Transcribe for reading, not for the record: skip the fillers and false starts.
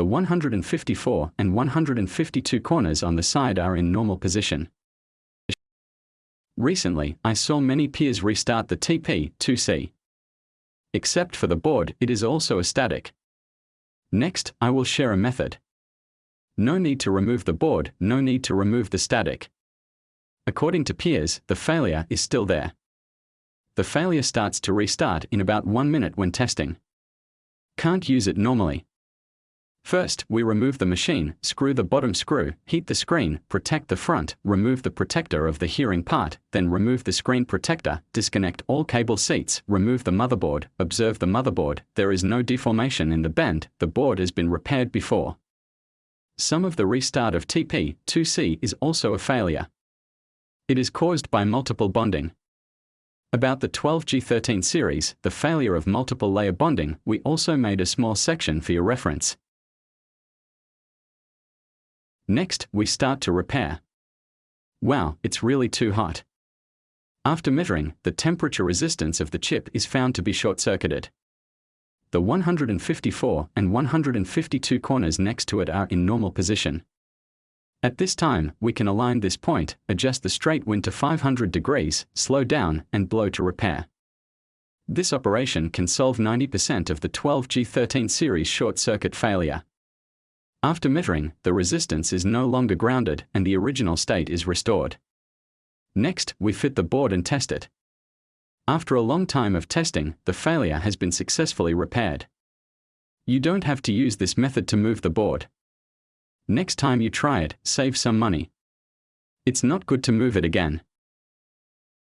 The 154 and 152 corners on the side are in normal position. Recently, I saw many peers restart the TP2C. Except for the board, it is also a static. Next, I will share a method. No need to remove the board, no need to remove the static. According to peers, the failure is still there. The failure starts to restart in about 1 minute when testing. Can't use it normally. First, we remove the machine, screw the bottom screw, heat the screen, protect the front, remove the protector of the hearing part, then remove the screen protector, disconnect all cable seats, remove the motherboard, observe the motherboard, there is no deformation in the bend, the board has been repaired before. Some of the restart of TP2C is also a failure. It is caused by multiple bonding. About the 12G13 series, the failure of multiple layer bonding, we also made a small section for your reference. Next, we start to repair. Wow, it's really too hot. After measuring, the temperature resistance of the chip is found to be short-circuited. The 154 and 152 corners next to it are in normal position. At this time, we can align this point, adjust the straight wind to 500 degrees, slow down, and blow to repair. This operation can solve 90% of the 12G13 series short-circuit failure. After measuring, the resistance is no longer grounded and the original state is restored. Next, we fit the board and test it. After a long time of testing, the failure has been successfully repaired. You don't have to use this method to move the board. Next time you try it, save some money. It's not good to move it again.